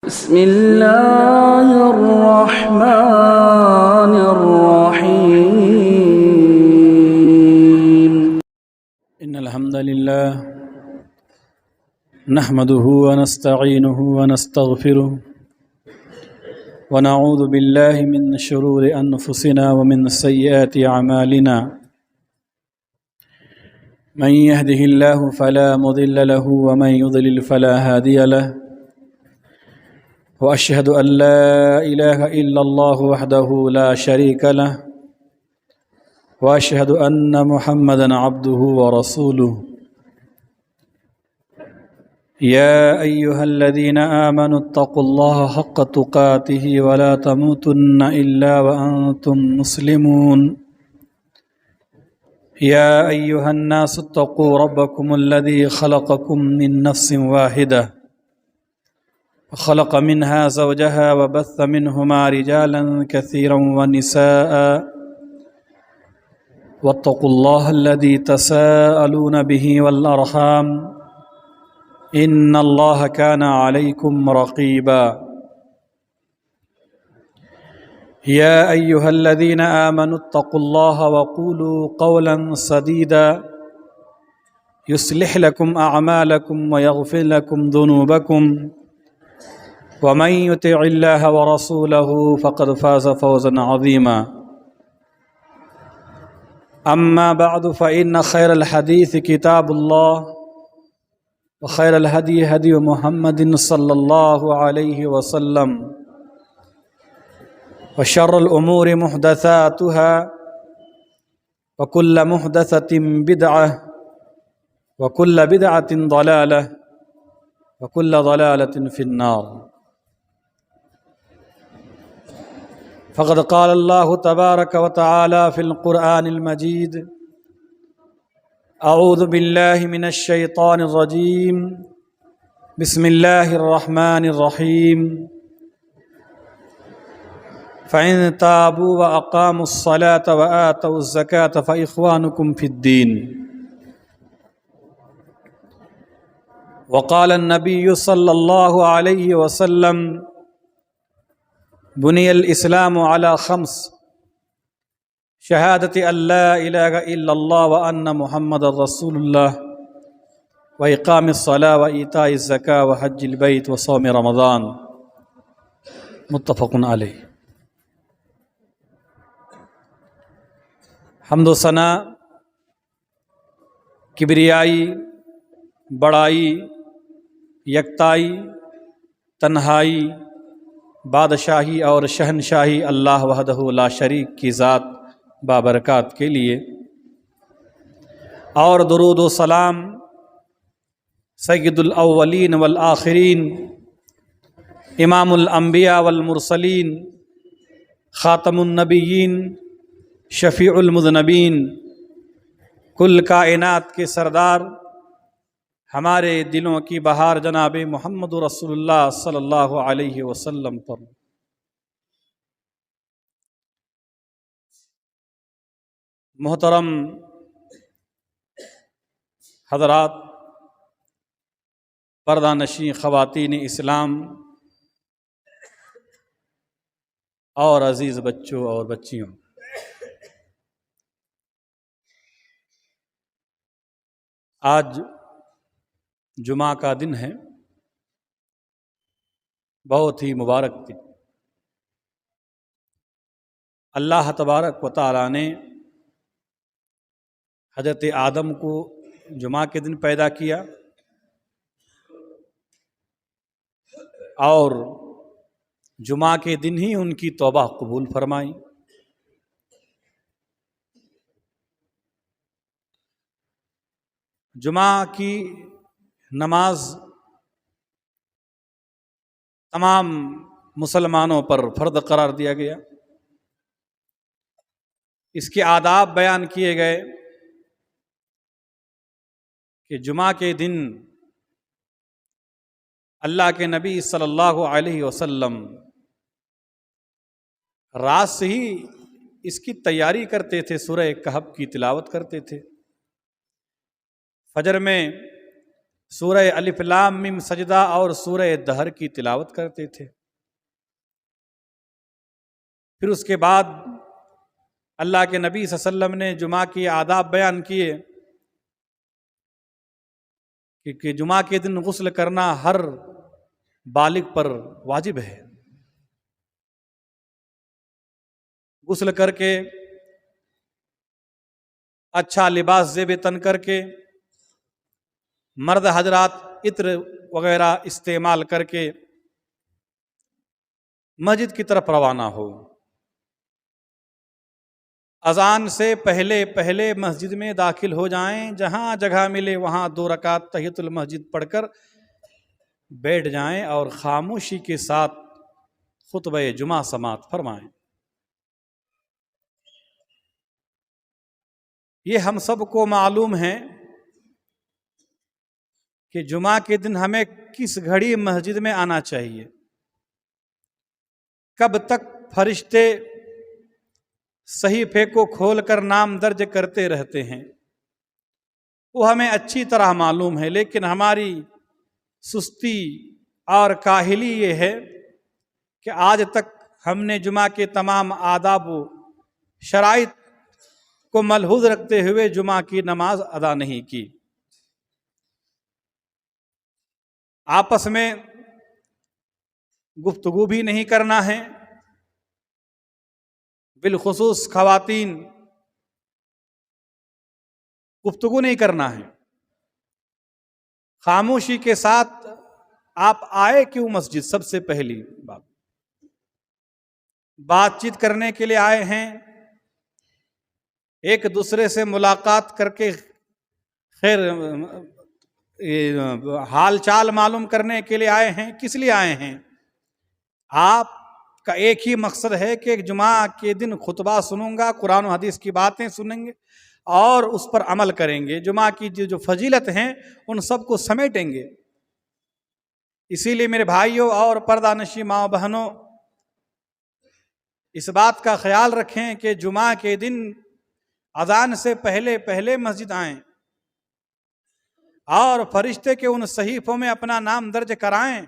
بسم الله الرحمن الرحيم إن الحمد لله نحمده ونستعينه ونستغفره ونعوذ بالله من شرور أنفسنا ومن سيئات أعمالنا من يهده الله فلا مضل له ومن يضلل فلا هادي له وأشهد أن لا إله إلا الله وحده لا شريك له وأشهد أن محمدًا عبده ورسوله يا أيها الذين آمنوا اتقوا الله حق تقاته ولا تموتن إلا وأنتم مسلمون يا أيها الناس اتقوا ربكم الذي خلقكم من نفس واحدة وخلق منها زوجها وبث منهما رجالا كثيرا ونساء واتقوا الله الذي تساءلون به والأرحام إن الله كان عليكم رقيبا يا أيها الذين آمنوا اتقوا الله وقولوا قولا سديدا يصلح لكم أعمالكم ويغفر لكم ذنوبكم ومن يطع الله ورسوله فقد فاز فوزا عظيما أما بعد فإن خير الحديث كتاب الله وخير الهدي هدي محمد صلى الله عليه وسلم وشر الأمور محدثاتها وكل محدثة بدعة وكل بدعة ضلالة وكل ضلالة في النار فقد قال الله تبارك وتعالى في القرآن المجيد أعوذ بالله من الشيطان الرجيم بسم الله الرحمن الرحيم فإن تابوا وأقاموا الصلاة وآتوا الزكاة فإخوانكم في الدين وقال النبي صلى الله عليه وسلم بني الإسلام على خمس شهادة أن لا إله إلا الله وأن محمد رسول الله وإقام الصلاة وإيتاء الزكاة وحج البيت وصوم رمضان متفق علیہ۔ حمد و ثنا، کبریائی، بڑائی، یکتائی، تنہائی، بادشاہی اور شہنشاہی اللہ وحدہ لا شریک کی ذات بابرکات کے لیے، اور درود و سلام سید الاولین والآخرین، امام الانبیاء والمرسلین، خاتم النبیین، شفیع المذنبین، کل کائنات کے سردار، ہمارے دلوں کی بہار جناب محمد رسول اللہ صلی اللہ علیہ وسلم پر۔ محترم حضرات، پردہ نشین خواتین اسلام اور عزیز بچوں اور بچیوں، آج جمعہ کا دن ہے، بہت ہی مبارک دن۔ اللہ تبارک و تعالیٰ نے حضرت آدم کو جمعہ کے دن پیدا کیا اور جمعہ کے دن ہی ان کی توبہ قبول فرمائی۔ جمعہ کی نماز تمام مسلمانوں پر فرض قرار دیا گیا، اس کے آداب بیان کیے گئے کہ جمعہ کے دن اللہ کے نبی صلی اللہ علیہ وسلم رات سے ہی اس کی تیاری کرتے تھے، سورہ کہف کی تلاوت کرتے تھے، فجر میں سورہ الف لام میم سجدہ اور سورہ دہر کی تلاوت کرتے تھے۔ پھر اس کے بعد اللہ کے نبی صلی اللہ علیہ وسلم نے جمعہ کی آداب بیان کیے کہ جمعہ کے دن غسل کرنا ہر بالغ پر واجب ہے۔ غسل کر کے اچھا لباس زیب تن کر کے مرد حضرات عطر وغیرہ استعمال کر کے مسجد کی طرف روانہ ہو۔ اذان سے پہلے پہلے مسجد میں داخل ہو جائیں، جہاں جگہ ملے وہاں 2 رکعت تحیۃ المسجد پڑھ کر بیٹھ جائیں اور خاموشی کے ساتھ خطبہ جمعہ سماعت فرمائیں۔ یہ ہم سب کو معلوم ہے کہ جمعہ کے دن ہمیں کس گھڑی مسجد میں آنا چاہیے، کب تک فرشتے صحیفے کو کھول کر نام درج کرتے رہتے ہیں، وہ ہمیں اچھی طرح معلوم ہے، لیکن ہماری سستی اور کاہلی یہ ہے کہ آج تک ہم نے جمعہ کے تمام آداب و شرائط کو ملحوظ رکھتے ہوئے جمعہ کی نماز ادا نہیں کی۔ آپس میں گفتگو بھی نہیں کرنا ہے، بالخصوص خواتین گفتگو نہیں کرنا ہے۔ خاموشی کے ساتھ آپ آئے کیوں مسجد؟ سب سے پہلی بات چیت کرنے کے لیے آئے ہیں، ایک دوسرے سے ملاقات کر کے خیر حال چال معلوم کرنے کے لیے آئے ہیں، کس لیے آئے ہیں؟ آپ کا ایک ہی مقصد ہے کہ جمعہ کے دن خطبہ سنوں گا، قرآن و حدیث کی باتیں سنیں گے اور اس پر عمل کریں گے، جمعہ کی جو فضیلت ہیں ان سب کو سمیٹیں گے۔ اسی لیے میرے بھائیوں اور پردہ نشین ماں بہنوں، اس بات کا خیال رکھیں کہ جمعہ کے دن اذان سے پہلے پہلے مسجد آئیں اور فرشتے کے ان صحیفوں میں اپنا نام درج کرائیں۔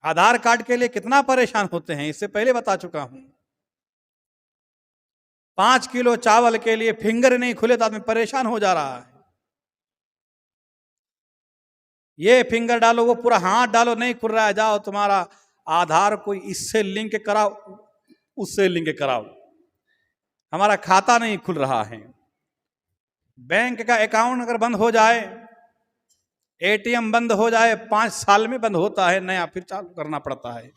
آدھار کارڈ کے لیے کتنا پریشان ہوتے ہیں، اس سے پہلے بتا چکا ہوں۔ 5 کلو چاول کے لیے فنگر نہیں کھلے تو آدمی پریشان ہو جا رہا ہے۔ یہ فنگر ڈالو، وہ پورا ہاتھ ڈالو، نہیں کھل رہا ہے، جاؤ تمہارا آدھار کوئی اس سے لنک کراؤ، اس سے لنک کراؤ، ہمارا کھاتا نہیں کھل رہا ہے۔ بینک کا اکاؤنٹ اگر بند ہو جائے، اے ٹی ایم بند ہو جائے، 5 سال میں بند ہوتا ہے، نیا پھر چالو کرنا پڑتا ہے،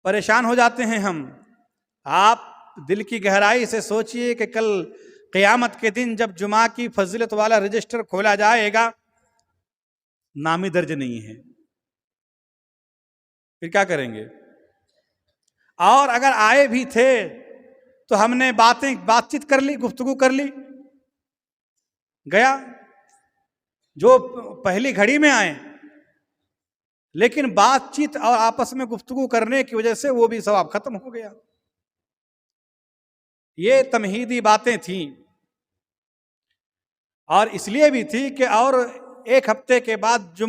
پریشان ہو جاتے ہیں ہم۔ آپ دل کی گہرائی سے سوچئے کہ کل قیامت کے دن جب جمعہ کی فضیلت والا رجسٹر کھولا جائے گا، نام ہی درج نہیں ہے، پھر کیا کریں گے؟ اور اگر آئے بھی تھے تو ہم نے بات چیت کر لی، گفتگو کر لی، گیا جو پہلی گھڑی میں آئے، لیکن بات چیت اور آپس میں گفتگو کرنے کی وجہ سے وہ بھی ثواب ختم ہو گیا۔ یہ تمہیدی باتیں تھیں، اور اس لیے بھی تھی کہ اور 1 ہفتے کے بعد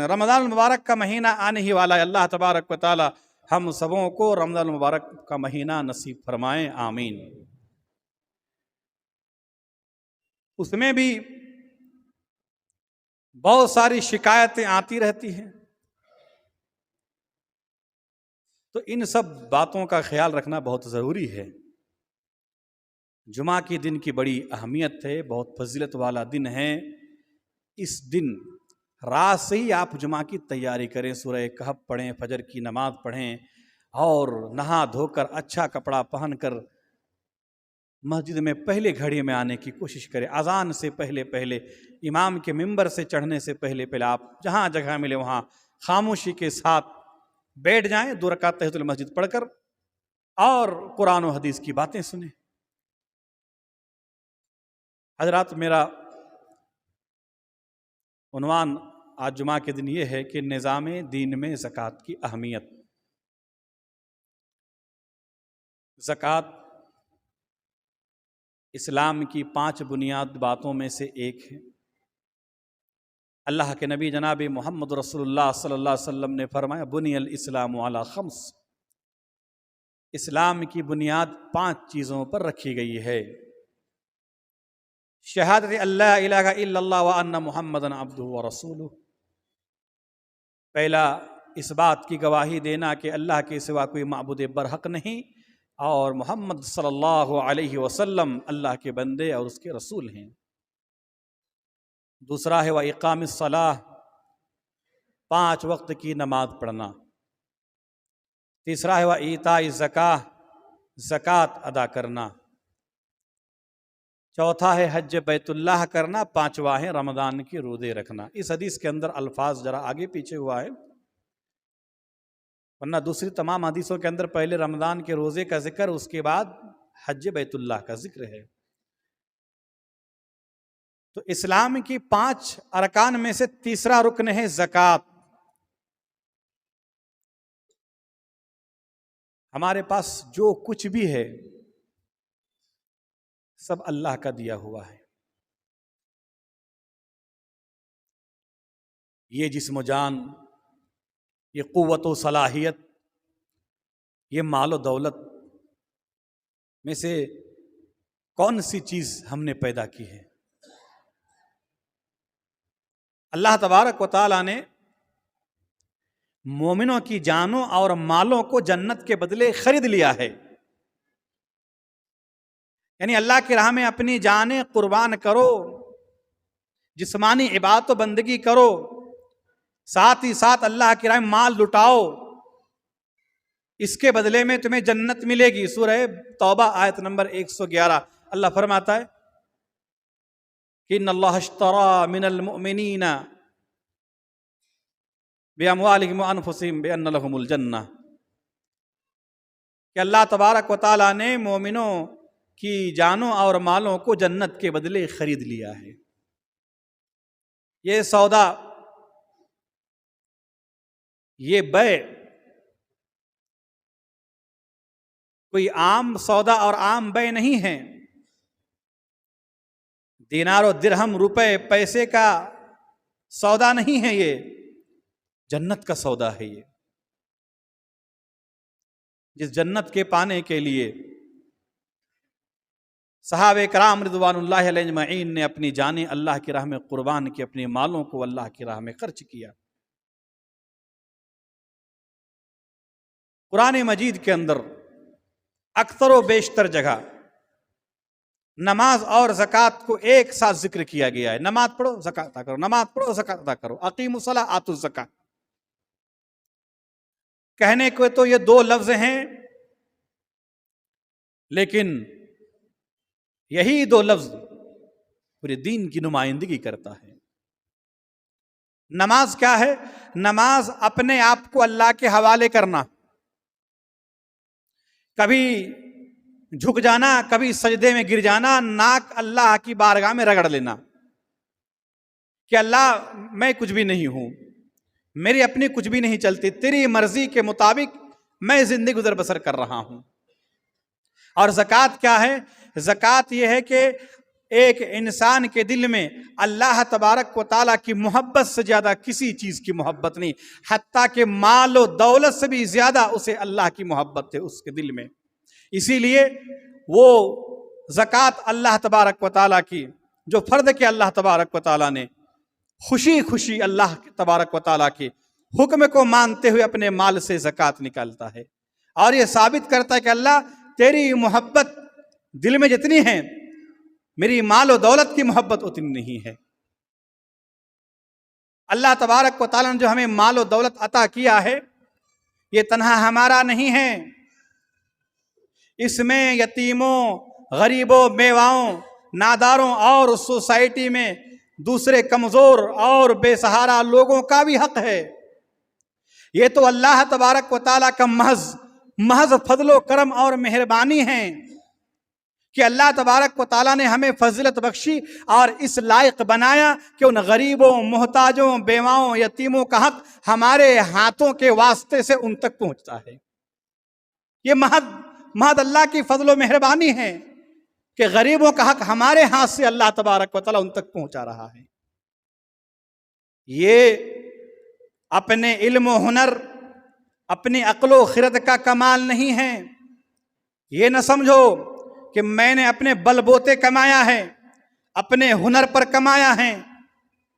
رمضان المبارک کا مہینہ آنے ہی والا ہے۔ اللہ تبارک و تعالی ہم سبوں کو رمضان المبارک کا مہینہ نصیب فرمائیں، آمین۔ اس میں بھی بہت ساری شکایتیں آتی رہتی ہیں، تو ان سب باتوں کا خیال رکھنا بہت ضروری ہے۔ جمعہ کی دن کی بڑی اہمیت ہے، بہت فضیلت والا دن ہے۔ اس دن رات سے ہی آپ جمعہ کی تیاری کریں، سورہ کہف پڑھیں، فجر کی نماز پڑھیں اور نہا دھو کر اچھا کپڑا پہن کر مسجد میں پہلے گھڑی میں آنے کی کوشش کریں۔ اذان سے پہلے پہلے، امام کے منبر سے چڑھنے سے پہلے پہلے آپ جہاں جگہ ملے وہاں خاموشی کے ساتھ بیٹھ جائیں، 2 رکعت تحیۃ المسجد پڑھ کر اور قرآن و حدیث کی باتیں سنیں۔ حضرات، میرا عنوان آج جمعہ کے دن یہ ہے کہ نظام دین میں زکوٰۃ کی اہمیت۔ زکوٰۃ اسلام کی 5 بنیاد باتوں میں سے ایک ہے۔ اللہ کے نبی جناب محمد رسول اللہ صلی اللہ علیہ وسلم نے فرمایا بنی الاسلام علی خمس، اسلام کی بنیاد 5 چیزوں پر رکھی گئی ہے۔ شہادت اللہ الہ الا اللہ وان محمدً عبدہ ورسولہ، پہلا اس بات کی گواہی دینا کہ اللہ کے سوا کوئی معبود برحق نہیں اور محمد صلی اللہ علیہ وسلم اللہ کے بندے اور اس کے رسول ہیں۔ دوسرا ہے وَإِقَامِ الصَّلَاةِ، 5 وقت کی نماز پڑھنا۔ تیسرا ہے وَإِيتَاءِ الزَّكَاةِ، زکوٰۃ ادا کرنا۔ چوتھا ہے حج بیت اللہ کرنا۔ 5واں ہے رمضان کے روزے رکھنا۔ اس حدیث کے اندر الفاظ ذرا آگے پیچھے ہوا ہے، ورنہ دوسری تمام حدیثوں کے اندر پہلے رمضان کے روزے کا ذکر، اس کے بعد حج بیت اللہ کا ذکر ہے۔ تو اسلام کی 5 ارکان میں سے تیسرا رکن ہے زکوٰۃ۔ ہمارے پاس جو کچھ بھی ہے سب اللہ کا دیا ہوا ہے۔ یہ جسم و جان، یہ قوت و صلاحیت، یہ مال و دولت میں سے کون سی چیز ہم نے پیدا کی ہے؟ اللہ تبارک و تعالیٰ نے مومنوں کی جانوں اور مالوں کو جنت کے بدلے خرید لیا ہے۔ یعنی اللہ کی راہ میں اپنی جانیں قربان کرو، جسمانی عبادت و بندگی کرو، ساتھ ہی ساتھ اللہ کی راہ میں مال لٹاؤ، اس کے بدلے میں تمہیں جنت ملے گی۔ سورہ توبہ آیت نمبر 111 اللہ فرماتا ہے کہ ان اللہ اشترى من المؤمنین باموالہم وانفسہم بان لہم الجنہ، کہ اللہ تبارک و تعالیٰ نے مومنوں کی جانوں اور مالوں کو جنت کے بدلے خرید لیا ہے۔ یہ سودا، یہ بیع کوئی عام سودا اور عام بیع نہیں ہے، دینار و درہم، روپے پیسے کا سودا نہیں ہے، یہ جنت کا سودا ہے۔ یہ جس جنت کے پانے کے لیے صحابہ کرام رضوان اللہ علیہ اجمعین نے اپنی جانیں اللہ کی راہ میں قربان کی، اپنے مالوں کو اللہ کی راہ میں خرچ کیا۔ قرآن مجید کے اندر اکثر و بیشتر جگہ نماز اور زکوٰۃ کو ایک ساتھ ذکر کیا گیا ہے۔ نماز پڑھو زکوٰۃ ادا کرو، نماز پڑھو زکوٰۃ ادا کرو، اقیموا الصلاۃ آتوا الزکاۃ۔ کہنے کو تو یہ 2 لفظ ہیں، لیکن یہی 2 لفظ پورے دین کی نمائندگی کرتا ہے۔ نماز کیا ہے؟ نماز اپنے آپ کو اللہ کے حوالے کرنا، کبھی جھک جانا، کبھی سجدے میں گر جانا، ناک اللہ کی بارگاہ میں رگڑ لینا کہ اللہ میں کچھ بھی نہیں ہوں، میری اپنی کچھ بھی نہیں چلتی، تیری مرضی کے مطابق میں زندگی گزر بسر کر رہا ہوں۔ اور زکوٰۃ کیا ہے؟ زکوٰۃ یہ ہے کہ ایک انسان کے دل میں اللہ تبارک و تعالیٰ کی محبت سے زیادہ کسی چیز کی محبت نہیں، حتیٰ کہ مال و دولت سے بھی زیادہ اسے اللہ کی محبت ہے اس کے دل میں۔ اسی لیے وہ زکوٰۃ اللہ تبارک و تعالیٰ کی جو فرض کے اللہ تبارک و تعالیٰ نے خوشی خوشی اللہ تبارک و تعالیٰ کے حکم کو مانتے ہوئے اپنے مال سے زکوٰۃ نکالتا ہے، اور یہ ثابت کرتا ہے کہ اللہ تیری محبت دل میں جتنی ہے میری مال و دولت کی محبت اتنی نہیں ہے۔ اللہ تبارک و تعالیٰ نے جو ہمیں مال و دولت عطا کیا ہے یہ تنہا ہمارا نہیں ہے، اس میں یتیموں، غریبوں، بیواؤں، ناداروں اور سوسائٹی میں دوسرے کمزور اور بے سہارا لوگوں کا بھی حق ہے۔ یہ تو اللہ تبارک و تعالیٰ کا محض فضل و کرم اور مہربانی ہے کہ اللہ تبارک و تعالیٰ نے ہمیں فضیلت بخشی اور اس لائق بنایا کہ ان غریبوں، محتاجوں، بیواؤں، یتیموں کا حق ہمارے ہاتھوں کے واسطے سے ان تک پہنچتا ہے۔ یہ محض اللہ کی فضل و مہربانی ہے کہ غریبوں کا حق ہمارے ہاتھ سے اللہ تبارک و تعالیٰ ان تک پہنچا رہا ہے۔ یہ اپنے علم و ہنر، اپنی عقل و خرد کا کمال نہیں ہے. یہ نہ سمجھو کہ میں نے اپنے بل بوتے کمایا ہے، اپنے ہنر پر کمایا ہے.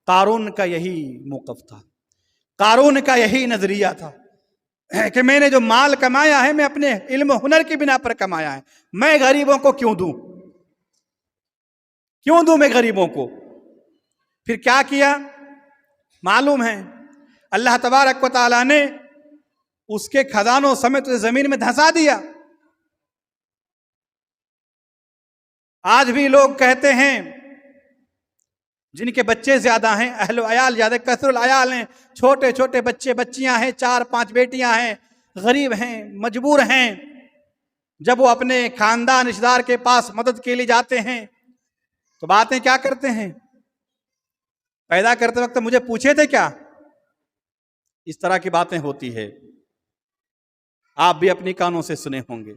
قارون کا یہی موقف تھا، قارون کا یہی نظریہ تھا کہ میں نے جو مال کمایا ہے میں اپنے علم و ہنر کی بنا پر کمایا ہے، میں غریبوں کو کیوں دوں، کیوں دوں میں غریبوں کو. پھر کیا کیا معلوم ہے، اللہ تبارک و تعالیٰ نے اس کے خزانوں سمیت زمین میں دھنسا دیا. آج بھی لوگ کہتے ہیں جن کے بچے زیادہ ہیں، اہل و عیال زیادہ کثر العیال ہیں، چھوٹے چھوٹے بچے بچیاں ہیں، 4-5 بیٹیاں ہیں، غریب ہیں، مجبور ہیں، جب وہ اپنے خاندان رشتہ دار کے پاس مدد کے لیے جاتے ہیں تو باتیں کیا کرتے ہیں، پیدا کرتے وقت مجھے پوچھے تھے کیا، اس طرح کی باتیں ہوتی ہے. آپ بھی اپنی کانوں سے سنے ہوں گے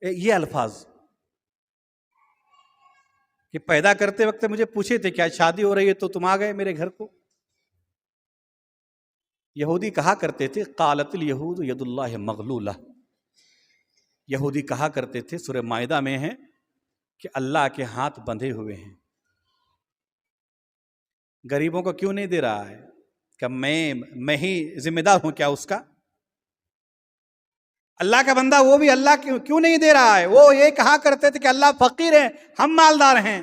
یہ الفاظ کہ پیدا کرتے وقت مجھے پوچھے تھے کیا شادی ہو رہی ہے تو تم آ گئے میرے گھر کو. یہودی کہا کرتے تھے قالت الیہود ید اللہ مغلولہ، یہودی کہا کرتے تھے، سورہ مائدہ میں ہے کہ اللہ کے ہاتھ بندھے ہوئے ہیں. غریبوں کو کیوں نہیں دے رہا ہے؟ کہ میں ہی ذمہ دار ہوں کیا اس کا؟ اللہ کا بندہ وہ بھی اللہ کیوں نہیں دے رہا ہے؟ وہ یہ کہا کرتے تھے کہ اللہ فقیر ہے، ہم مالدار ہیں.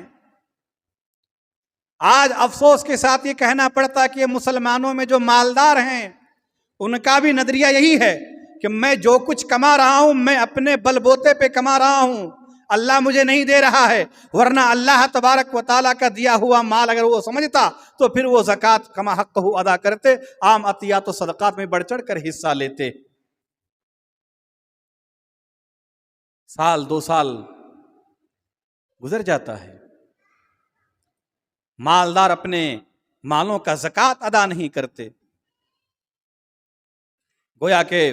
آج افسوس کے ساتھ یہ کہنا پڑتا ہے کہ مسلمانوں میں جو مالدار ہیں ان کا بھی نظریہ یہی ہے کہ میں جو کچھ کما رہا ہوں میں اپنے بل بوتے پہ کما رہا ہوں، اللہ مجھے نہیں دے رہا ہے. ورنہ اللہ تبارک و تعالیٰ کا دیا ہوا مال اگر وہ سمجھتا تو پھر وہ زکوٰۃ کما حق ہو ادا کرتے، عام عطیات و صدقات میں بڑھ چڑھ کر حصہ لیتے. سال 2 سال گزر جاتا ہے، مالدار اپنے مالوں کا زکوٰۃ ادا نہیں کرتے. گویا کہ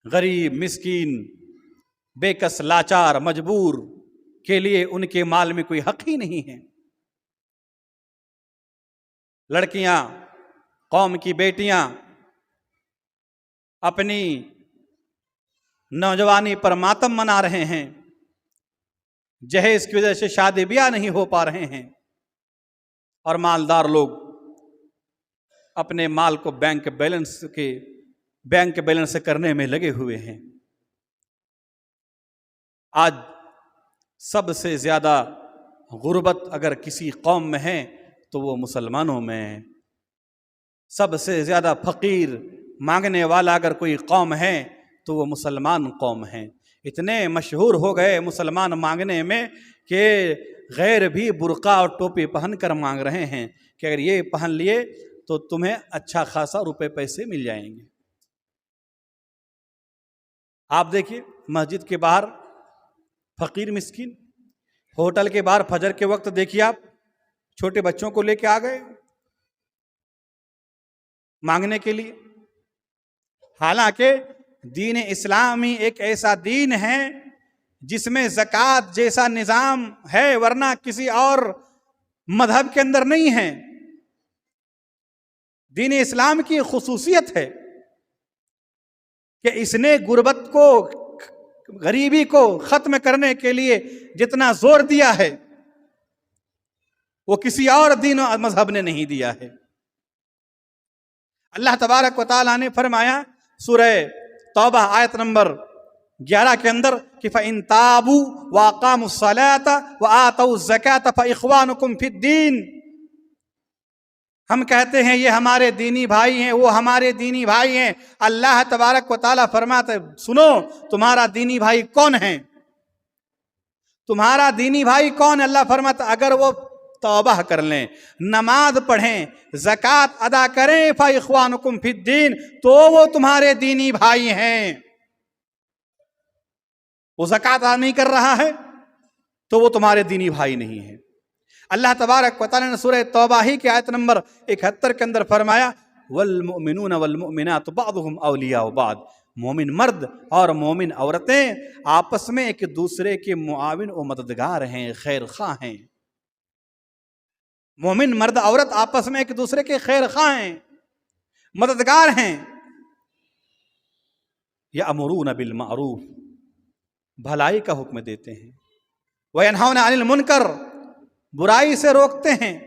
غریب، مسکین، بے کس، لاچار، مجبور کے لیے ان کے مال میں کوئی حق ہی نہیں ہے. لڑکیاں، قوم کی بیٹیاں اپنی نوجوانی پر ماتم منا رہے ہیں، جہیز کی وجہ سے شادی بیاہ نہیں ہو پا رہے ہیں، اور مالدار لوگ اپنے مال کو بینک بیلنس سے کرنے میں لگے ہوئے ہیں. آج سب سے زیادہ غربت اگر کسی قوم میں ہے تو وہ مسلمانوں میں ہے. سب سے زیادہ فقیر مانگنے والا اگر کوئی قوم ہے تو وہ مسلمان قوم ہیں. اتنے مشہور ہو گئے مسلمان مانگنے میں کہ غیر بھی برقع اور ٹوپی پہن کر مانگ رہے ہیں کہ اگر یہ پہن لیے تو تمہیں اچھا خاصا روپے پیسے مل جائیں گے. آپ دیکھیے مسجد کے باہر فقیر مسکین، ہوٹل کے باہر فجر کے وقت دیکھیے آپ چھوٹے بچوں کو لے کے آ گئے مانگنے کے لیے. حالانکہ دین اسلامی ایک ایسا دین ہے جس میں زکوٰۃ جیسا نظام ہے، ورنہ کسی اور مذہب کے اندر نہیں ہے. دین اسلام کی خصوصیت ہے کہ اس نے غربت کو، غریبی کو ختم کرنے کے لیے جتنا زور دیا ہے وہ کسی اور دین و مذہب نے نہیں دیا ہے. اللہ تبارک و تعالیٰ نے فرمایا سورہ توبہ آیت نمبر 11 کے اندر کہ فَإِن تَابُوا وَأَقَامُوا الصَّلَاةَ وَآتَوُا الزَّكَاةَ فَإِخْوَانُكُمْ فِي الدِّينِ. ہم کہتے ہیں یہ ہمارے دینی بھائی ہیں، وہ ہمارے دینی بھائی ہیں. اللہ تبارک و تعالیٰ فرماتے سنو تمہارا دینی بھائی کون ہے، تمہارا دینی بھائی کون ہے. اللہ فرماتا اگر وہ توبہ کر لیں، نماز پڑھیں، زکوٰۃ ادا کریں، فَإِخْوَانُكُمْ فِي الدِّينِ، تو وہ تمہارے دینی بھائی ہیں. وہ زکوٰۃ ادا نہیں کر رہا ہے تو وہ تمہارے دینی بھائی نہیں ہے. اللہ تبارک و تعالیٰ نے سورہ توبہ ہی کی آیت نمبر 71 کے اندر فرمایا والمؤمنون والمؤمنات بعضهم اولیاء بعض. مومن مرد اور مومن عورتیں آپس میں ایک دوسرے کے معاون و مددگار ہیں، خیر خواہ ہیں. مومن مرد عورت آپس میں ایک دوسرے کے خیر خواہ ہیں، مددگار ہیں۔ یأمرون بالمعروف، بھلائی کا حکم دیتے ہیں، وینہون عن المنکر، برائی سے روکتے ہیں،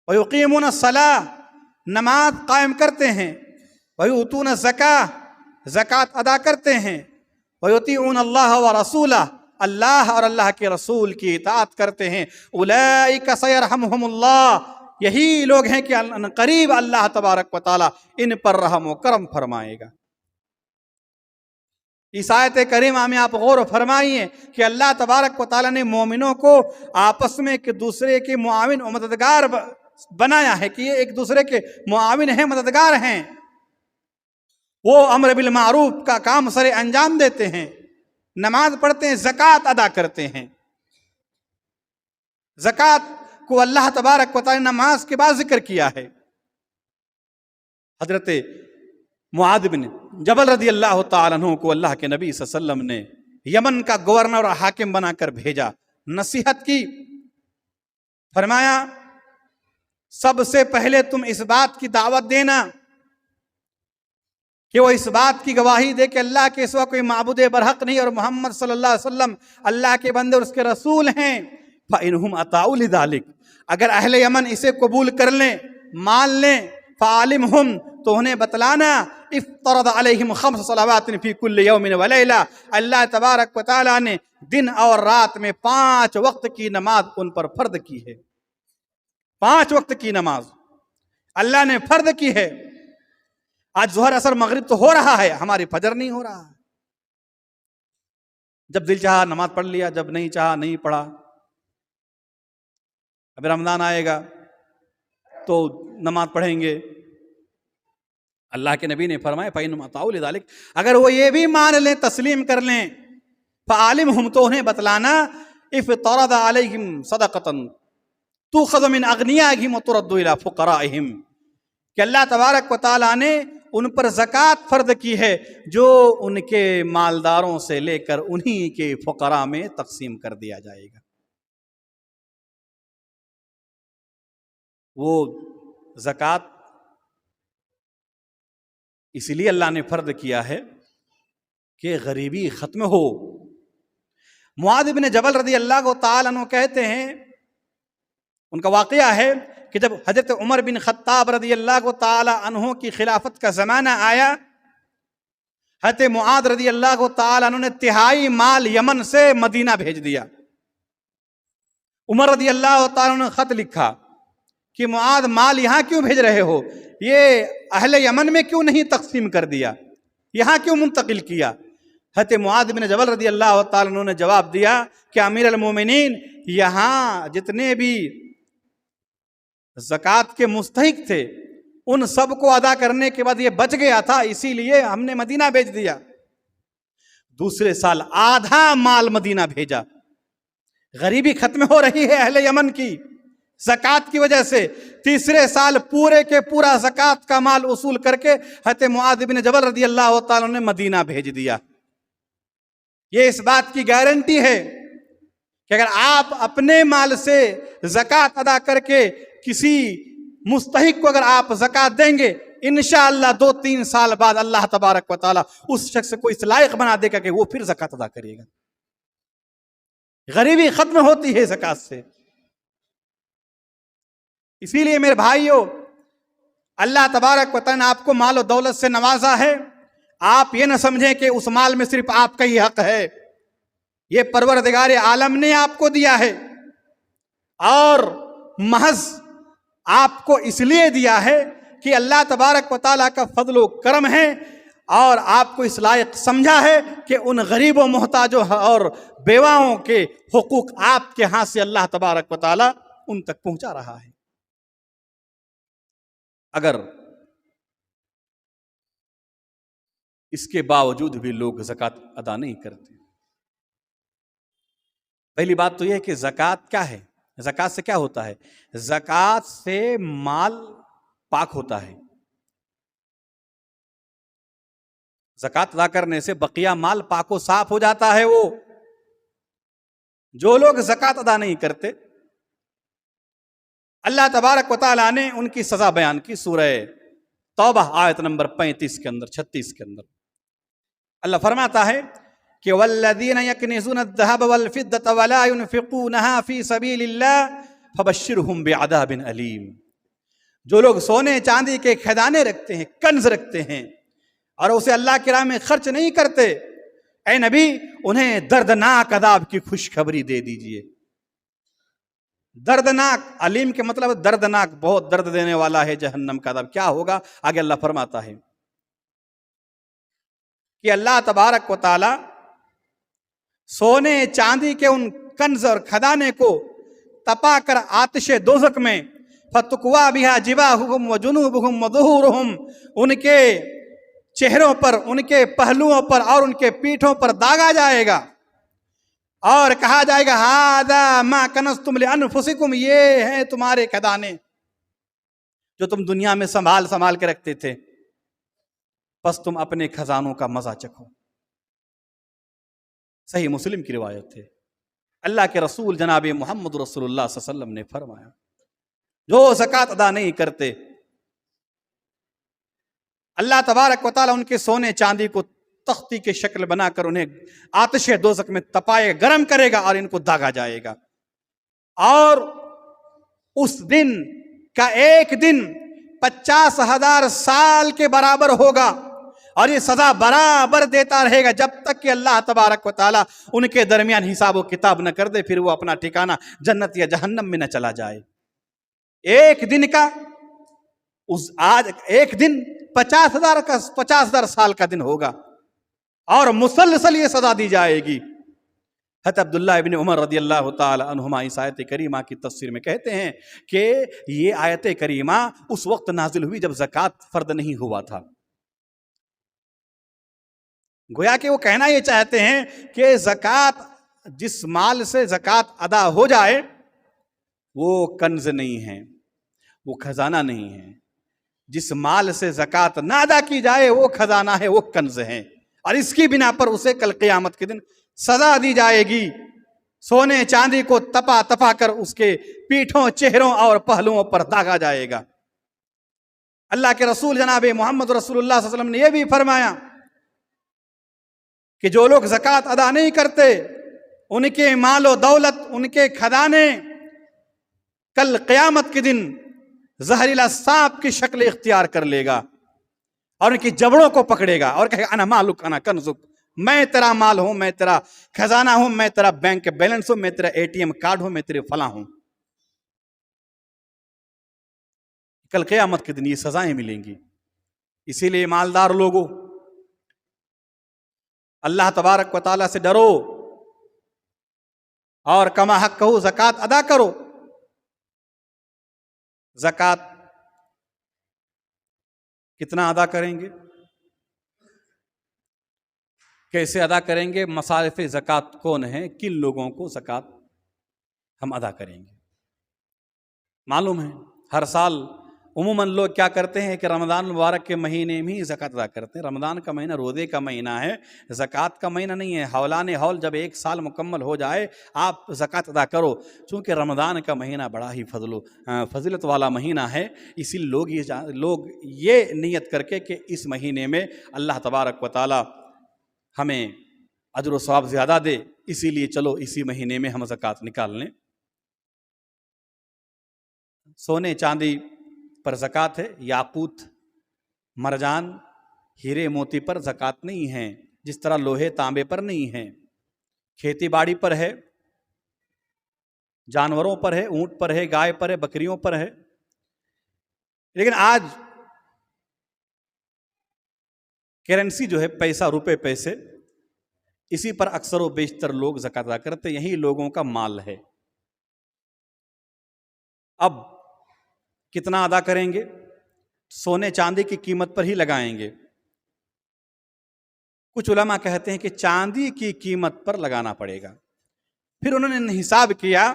ویقیمون الصلاۃ، نماز قائم کرتے ہیں، ویؤتون الزکاۃ، زکوٰۃ ادا کرتے ہیں، ویطیعون اللہ ورسولہ، اللہ اور اللہ کے رسول کی اطاعت کرتے ہیں۔ اولئک سیرحمہم اللہ، یہی لوگ ہیں کہ قریب اللہ تبارک و تعالی ان پر رحم و کرم فرمائے گا۔ اس آیت کریمہ میں آپ غور فرمائیے کہ اللہ تبارک و تعالیٰ نے مومنوں کو آپس میں ایک دوسرے کے معاون و مددگار بنایا ہے، کہ یہ ایک دوسرے کے معاون ہیں، مددگار ہیں۔ وہ امر بالمعروف کا کام سر انجام دیتے ہیں، نماز پڑھتے ہیں، زکوٰۃ ادا کرتے ہیں۔ زکوٰۃ کو اللہ تبارک و تعالیٰ نے نماز کے بعد ذکر کیا ہے۔ حضرت معاذ بن جبل رضی اللہ تعالیٰ عنہ کو اللہ کے نبی صلی اللہ علیہ وسلم نے یمن کا گورنر اور حاکم بنا کر بھیجا، نصیحت کی، فرمایا سب سے پہلے تم اس بات کی دعوت دینا کہ وہ اس بات کی گواہی دے کہ اللہ کے سوا کوئی معبود برحق نہیں اور محمد صلی اللہ علیہ وسلم اللہ کے بندے اور اس کے رسول ہیں۔ فَإِنْهُمْ أَطَاعُوا لِذَلِكَ، اگر اہل یمن اسے قبول کر لیں، مان لیں، فَعَلِمْهُمْ، تو انہیں بتلانا، افترض علیہم 5 صلوات فی کل یوم و لیلہ، اللہ تبارک و تعالیٰ نے دن اور رات میں 5 وقت کی نماز ان پر فرض کی ہے۔ 5 وقت کی نماز اللہ نے فرض کی ہے۔ آج ظہر اثر مغرب تو ہو رہا ہے، ہماری فجر نہیں ہو رہا۔ جب دل چاہا نماز پڑھ لیا، جب نہیں چاہا نہیں پڑھا۔ اب رمضان آئے گا تو نماز پڑھیں گے۔ اللہ کے نبی نے فرمایا فَإِنْهُمْ أَطَاعُوا لِذَلِكَ، اگر وہ یہ بھی مان لیں، تسلیم کر لیں، فَعَلِمْهُمْ، تو انہیں بتلانا، افترض علیہم صدقۃ تؤخذ من اغنیائہم وترد الی فقرائہم، کہ اللہ تبارک و تعالیٰ نے ان پر زکوٰۃ فرض کی ہے جو ان کے مالداروں سے لے کر انہی کے فقراء میں تقسیم کر دیا جائے گا۔ وہ زکوٰۃ اس لیے اللہ نے فرض کیا ہے کہ غریبی ختم ہو۔ معاذ بن جبل رضی اللہ تعالیٰ عنہ کہتے ہیں، ان کا واقعہ ہے کہ جب حضرت عمر بن خطاب رضی اللہ تعالیٰ عنہ کی خلافت کا زمانہ آیا، حضرت معاذ رضی اللہ تعالیٰ عنہ نے 1/3 مال یمن سے مدینہ بھیج دیا۔ عمر رضی اللہ تعالیٰ عنہ نے خط لکھا کہ معاذ مال یہاں کیوں بھیج رہے ہو، یہ اہل یمن میں کیوں نہیں تقسیم کر دیا، یہاں کیوں منتقل کیا؟ حضرت معاذ بن جبل رضی اللہ تعالیٰ عنہ نے جواب دیا کہ امیر المومنین، یہاں جتنے بھی زکوٰۃ کے مستحق تھے ان سب کو ادا کرنے کے بعد یہ بچ گیا تھا، اسی لیے ہم نے مدینہ بھیج دیا۔ دوسرے سال آدھا مال مدینہ بھیجا۔ غریبی ختم ہو رہی ہے اہل یمن کی زکوٰۃ کی وجہ سے۔ تیسرے سال پورے کے پورا زکوٰۃ کا مال وصول کر کے حضرت معاذ بن جبل رضی اللہ تعالیٰ نے مدینہ بھیج دیا۔ یہ اس بات کی گارنٹی ہے کہ اگر آپ اپنے مال سے زکوٰۃ ادا کر کے کسی مستحق کو اگر آپ زکوٰۃ دیں گے، انشاءاللہ 2-3 سال بعد اللہ تبارک و تعالیٰ اس شخص کو اس لائق بنا دے گا کہ وہ پھر زکوٰۃ ادا کرے گا۔ غریبی ختم ہوتی ہے زکوٰۃ سے۔ اسی لیے میرے بھائیوں، اللہ تبارک و تعالیٰ نے آپ کو مال و دولت سے نوازا ہے، آپ یہ نہ سمجھیں کہ اس مال میں صرف آپ کا ہی حق ہے، یہ پروردگار عالم نے آپ کو دیا ہے، اور محض آپ کو اس لیے دیا ہے کہ اللہ تبارک و تعالیٰ کا فضل و کرم ہے، اور آپ کو اس لائق سمجھا ہے کہ ان غریب و محتاجوں اور بیواؤں کے حقوق آپ کے ہاتھ سے اللہ تبارک و تعالیٰ ان تک پہنچا رہا ہے۔ اگر اس کے باوجود بھی لوگ زکوٰۃ ادا نہیں کرتے، پہلی بات تو یہ ہے کہ زکوٰۃ کیا ہے؟ زکوٰۃ سے کیا ہوتا ہے؟ زکوٰۃ سے مال پاک ہوتا ہے۔ زکوٰۃ ادا کرنے سے بقیہ مال پاک و صاف ہو جاتا ہے۔ وہ جو لوگ زکوٰۃ ادا نہیں کرتے اللہ تبارک و تعالیٰ نے ان کی سزا بیان کی سورہ توبہ آیت نمبر 35 کے اندر 36 کے اندر اللہ فرماتا ہے کہ والذین یکنزون الذهب والفضة ولا ينفقونها فی سبیل اللہ فبشرهم بعذاب علیم. جو لوگ سونے چاندی کے خزانے رکھتے ہیں، کنز رکھتے ہیں، اور اسے اللہ کی راہ میں خرچ نہیں کرتے، اے نبی انہیں دردناک عذاب کی خوشخبری دے دیجئے. دردناک، علیم کے مطلب دردناک، بہت درد دینے والا ہے جہنم کا عذاب. کیا ہوگا آگے اللہ فرماتا ہے کہ اللہ تبارک و تعالی سونے چاندی کے ان کنز اور خزانے کو تپا کر آتش دوزخ میں فتقوا بها جباہہم وجنوبہم وظہورہم، ان کے چہروں پر، ان کے پہلوؤں پر اور ان کے پیٹھوں پر داغا جائے گا، اور کہا جائے گا ھذا ما کنزتم لانفسکم، یہ ہیں تمہارے خزانے جو تم دنیا میں سنبھال کے رکھتے تھے، بس تم اپنے خزانوں کا مزہ چکھو. صحیح مسلم کی روایت ہے. اللہ کے رسول جناب محمد رسول اللہ صلی اللہ علیہ وسلم نے فرمایا جو زکوٰۃ ادا نہیں کرتے، اللہ تبارک و تعالیٰ ان کے سونے چاندی کو تختی کے شکل بنا کر انہیں آتش دوزخ میں تپائے گرم کرے گا اور ان کو داغا جائے گا. اور اس دن کا ایک دن 50,000 سال کے برابر ہوگا، اور یہ سزا برابر دیتا رہے گا جب تک کہ اللہ تبارک و تعالیٰ ان کے درمیان حساب و کتاب نہ کر دے، پھر وہ اپنا ٹھکانہ جنت یا جہنم میں نہ چلا جائے. ایک دن کا آج ایک دن 50,000 سال کا دن ہوگا، اور مسلسل یہ سزا دی جائے گی. حضرت عبداللہ ابن عمر رضی اللہ تعالی عنہما اس آیت کریمہ کی تفسیر میں کہتے ہیں کہ یہ آیت کریمہ اس وقت نازل ہوئی جب زکوٰۃ فرض نہیں ہوا تھا. گویا کہ وہ کہنا یہ چاہتے ہیں کہ زکوٰۃ، جس مال سے زکوٰۃ ادا ہو جائے وہ کنز نہیں ہے، وہ خزانہ نہیں ہے. جس مال سے زکوٰۃ نہ ادا کی جائے وہ خزانہ ہے، وہ کنز ہے، اور اس کی بنا پر اسے کل قیامت کے دن سزا دی جائے گی. سونے چاندی کو تپا کر اس کے پیٹھوں، چہروں اور پہلوؤں پر داغا جائے گا. اللہ کے رسول جناب محمد رسول اللہ صلی اللہ علیہ وسلم نے یہ بھی فرمایا کہ جو لوگ زکوٰۃ ادا نہیں کرتے ان کے مال و دولت، ان کے خزانے کل قیامت کے دن زہریلا سانپ کی شکل اختیار کر لے گا اور ان کی جبڑوں کو پکڑے گا اور کہے گا انا مالک انا کنزک، میں تیرا مال ہوں، میں تیرا خزانہ ہوں، میں تیرا بینک بیلنس ہوں، میں تیرا ATM کارڈ ہوں، میں تیرے فلاں ہوں. کل قیامت کے دن یہ سزائیں ملیں گی. اسی لیے مالدار لوگوں، اللہ تبارک و تعالیٰ سے ڈرو اور کما حق کہو، زکوٰۃ ادا کرو. زکوٰۃ کتنا ادا کریں گے، کیسے ادا کریں گے، مصارف زکوٰۃ کون ہیں، کن لوگوں کو زکوٰۃ ہم ادا کریں گے. معلوم ہے ہر سال عموماً لوگ کیا کرتے ہیں کہ رمضان مبارک کے مہینے میں ہی زکوٰۃ ادا کرتے ہیں. رمضان کا مہینہ روزے کا مہینہ ہے، زکوٰۃ کا مہینہ نہیں ہے. حولان حول جب ایک سال مکمل ہو جائے آپ زکوٰۃ ادا کرو. چونکہ رمضان کا مہینہ بڑا ہی فضیلت والا مہینہ ہے، اسی لوگ یہ نیت کر کے کہ اس مہینے میں اللہ تبارک و تعالی ہمیں اجر و ثواب زیادہ دے، اسی لیے چلو اسی مہینے میں ہم زکوٰۃ نکال لیں. سونے چاندی پر زکوٰۃ ہے، یاقوت، مرجان، ہیرے موتی پر زکوٰۃ نہیں ہے، جس طرح لوہے تانبے پر نہیں ہے. کھیتی باڑی پر ہے، جانوروں پر ہے، اونٹ پر ہے، گائے پر ہے، بکریوں پر ہے. لیکن آج کرنسی جو ہے پیسہ، روپے پیسے، اسی پر اکثر و بیشتر لوگ زکوٰۃ ادا کرتے، یہی لوگوں کا مال ہے. اب کتنا ادا کریں گے؟ سونے چاندی کی قیمت پر ہی لگائیں گے. کچھ علماء کہتے ہیں کہ چاندی کی قیمت پر لگانا پڑے گا. پھر انہوں نے حساب کیا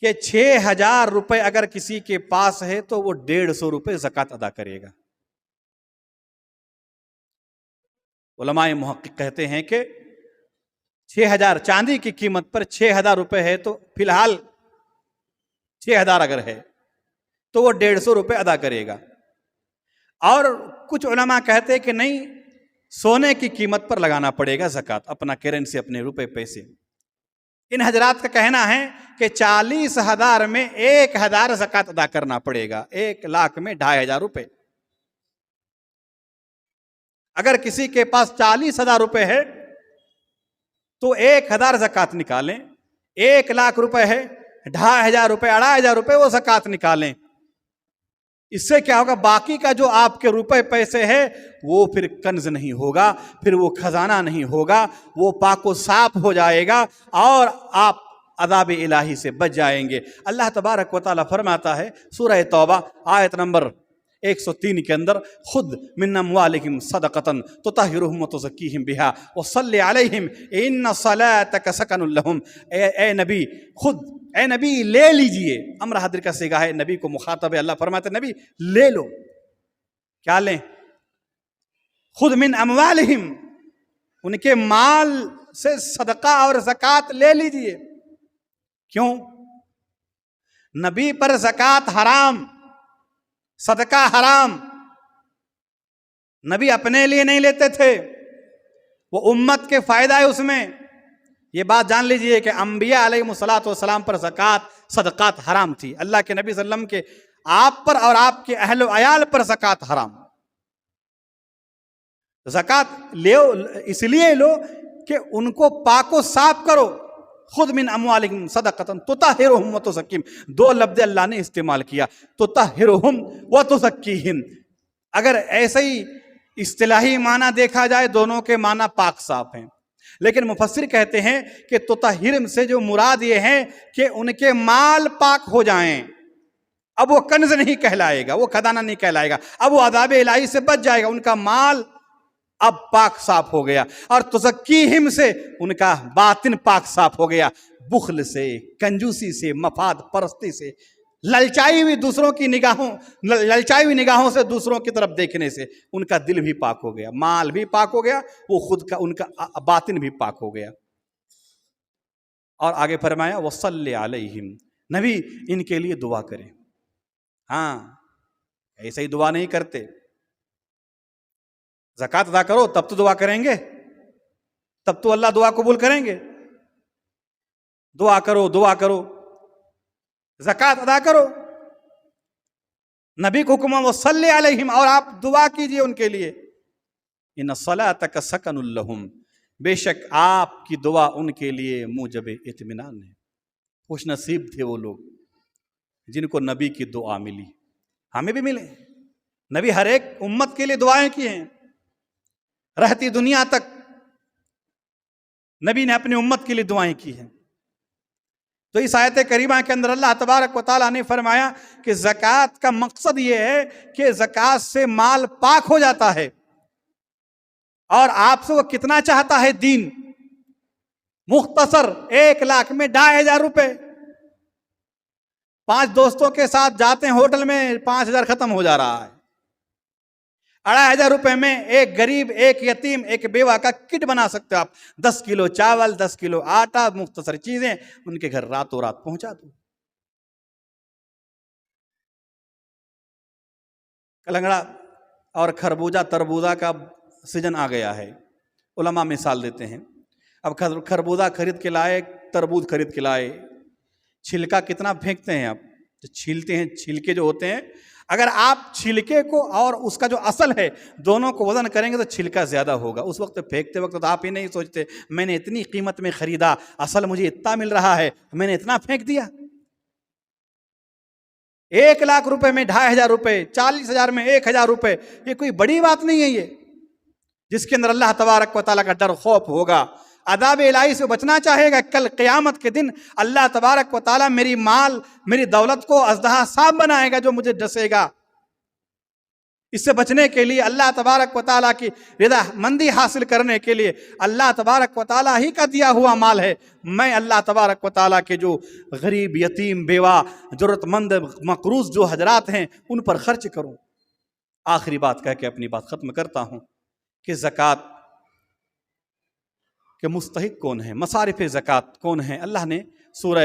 کہ 6,000 روپے اگر کسی کے پاس ہے تو وہ 150 روپے زکوٰۃ ادا کرے گا. علماء محقق کہتے ہیں کہ 6,000 چاندی کی قیمت پر 6,000 روپے ہے تو فی الحال 6,000 اگر ہے تو وہ 150 روپے ادا کرے گا. اور کچھ علماء کہتے ہیں کہ نہیں، سونے کی قیمت پر لگانا پڑے گا زکوٰۃ، اپنا کرنسی، اپنے روپے پیسے. ان حضرات کا کہنا ہے کہ 40,000 میں 1,000 زکوٰۃ ادا کرنا پڑے گا، 1,00,000 میں 2,500 روپے. اگر کسی کے پاس 40,000 روپے ہے تو 1,000 زکوٰۃ نکالیں. 1,00,000 روپے ہے، 2,500 روپے، 2,500 روپے وہ زکوٰۃ نکالیں. اس سے کیا ہوگا؟ باقی کا جو آپ کے روپے پیسے ہے وہ پھر کنز نہیں ہوگا، پھر وہ خزانہ نہیں ہوگا، وہ پاک و صاف ہو جائے گا اور آپ عذاب الہی سے بچ جائیں گے. اللہ تبارک و تعالیٰ فرماتا ہے سورہ توبہ آیت نمبر 103 کے اندر، خود من اموالہم صدقۃ تطہرہم وتزکیہم بہا وصلی علیہم ان صلاتک سکن لہم. اے نبی، خود اے نبی لے لیجئے. امر حاضر کا صیغہ ہے، نبی کو مخاطب ہے. اللہ فرماتے ہیں نبی لے لو. کیا لیں؟ خود من اموالہم، ان کے مال سے صدقہ اور زکوٰۃ لے لیجئے. کیوں؟ نبی پر زکوٰۃ حرام، صدقہ حرام. نبی اپنے لیے نہیں لیتے تھے، وہ امت کے فائدہ ہے اس میں. یہ بات جان لیجئے کہ انبیاء علیہ السلام پر زکوٰۃ صدقات حرام تھی. اللہ کے نبی صلی اللہ علیہ وسلم کے آپ پر اور آپ کے اہل و عیال پر زکوٰۃ حرام. زکوٰۃ لو اس لیے لو کہ ان کو پاک و صاف کرو. خود من اموالہم صدقۃ تطہرہم وتزکیہم، 2 لفظ اللہ نے استعمال کیا، تطہرہم وتزکیہم. اگر ایسے ہی اصطلاحی معنی دیکھا جائے دونوں کے معنی پاک صاف ہیں، لیکن مفسر کہتے ہیں کہ تطہرہم سے جو مراد یہ ہے کہ ان کے مال پاک ہو جائیں. اب وہ کنز نہیں کہلائے گا، وہ خزانہ نہیں کہلائے گا، اب وہ عذاب الہی سے بچ جائے گا. ان کا مال اب پاک صاف ہو گیا. اور تزکیہم سے ان کا باطن پاک صاف ہو گیا، بخل سے، کنجوسی سے، مفاد پرستی سے، للچائی ہوئی دوسروں کی نگاہوں، للچائی ہوئی نگاہوں سے دوسروں کی طرف دیکھنے سے ان کا دل بھی پاک ہو گیا، مال بھی پاک ہو گیا، وہ خود کا ان کا باطن بھی پاک ہو گیا. اور آگے فرمایا وصلی علیہم، نبی ان کے لیے دعا کریں. ہاں، ایسے ہی دعا نہیں کرتے. زکوٰۃ ادا کرو تب تو دعا کریں گے، تب تو اللہ دعا قبول کریں گے. دعا کرو، دعا کرو، زکوٰۃ ادا کرو. نبی کو حکم وصلی علیہم، اور آپ دعا کیجئے ان کے لیے. ان صلاتک سکن لہم، بے شک آپ کی دعا ان کے لیے موجب اطمینان ہے. خوش نصیب تھے وہ لوگ جن کو نبی کی دعا ملی. ہمیں بھی ملے. نبی ہر ایک امت کے لیے دعائیں کی ہیں، رہتی دنیا تک نبی نے اپنی امت کے لیے دعائیں کی ہیں. تو اس آیت کریمہ کے اندر اللہ تبارک و تعالیٰ نے فرمایا کہ زکوٰۃ کا مقصد یہ ہے کہ زکوٰۃ سے مال پاک ہو جاتا ہے. اور آپ سے وہ کتنا چاہتا ہے دین؟ مختصر 1,00,000 میں 2,500 روپے. 5 دوستوں کے ساتھ جاتے ہیں ہوٹل میں، 5,000 ختم ہو جا رہا ہے. 2,500 روپے میں ایک غریب، ایک یتیم، ایک بیوہ کا کٹ بنا سکتے ہو آپ. 10 کلو چاول، 10 کلو آٹا، مختصر چیزیں ان کے گھر راتوں رات پہنچا دو. کلنگڑا اور خربوزہ تربوزہ کا سیزن آ گیا ہے. علماء مثال دیتے ہیں، اب خربوزہ خرید کے لائے، تربوز خرید کے لائے، چھلکا کتنا پھینکتے ہیں آپ؟ جو چھیلتے ہیں، چھلکے جو ہوتے ہیں، اگر آپ چھلکے کو اور اس کا جو اصل ہے دونوں کو وزن کریں گے تو چھلکا زیادہ ہوگا. اس وقت پھینکتے وقت تو آپ ہی نہیں سوچتے میں نے اتنی قیمت میں خریدا، اصل مجھے اتنا مل رہا ہے، میں نے اتنا پھینک دیا. 1,00,000 روپے میں 2,500 روپے، 40,000 میں 1,000 روپے، یہ کوئی بڑی بات نہیں ہے. یہ جس کے اندر اللہ تبارک و تعالیٰ کا ڈر خوف ہوگا، عذاب الہی سے بچنا چاہے گا. کل قیامت کے دن اللہ تبارک و تعالیٰ میری مال، میری دولت کو اژدہا صاف بنائے گا جو مجھے ڈسے گا. اس سے بچنے کے لیے، اللہ تبارک و تعالیٰ کی رضا مندی حاصل کرنے کے لیے، اللہ تبارک و تعالیٰ ہی کا دیا ہوا مال ہے، میں اللہ تبارک و تعالیٰ کے جو غریب، یتیم، بیوہ، ضرورت مند، مقروض جو حضرات ہیں ان پر خرچ کروں. آخری بات کہہ کے اپنی بات ختم کرتا ہوں کہ زکوٰۃ کے مستحق کون ہیں، مصارف زکوٰۃ کون ہیں. اللہ نے سورہ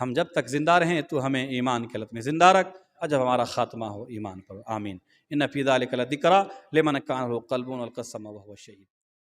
ہم جب تک زندہ رہیں تو ہمیں ایمان کی حالت میں زندہ رکھ، اور جب ہمارا خاتمہ ہو ایمان پر، آمین۔ ان فی ذلک لذکری لمن کان لہ قلب والقى سمع وهو شہید۔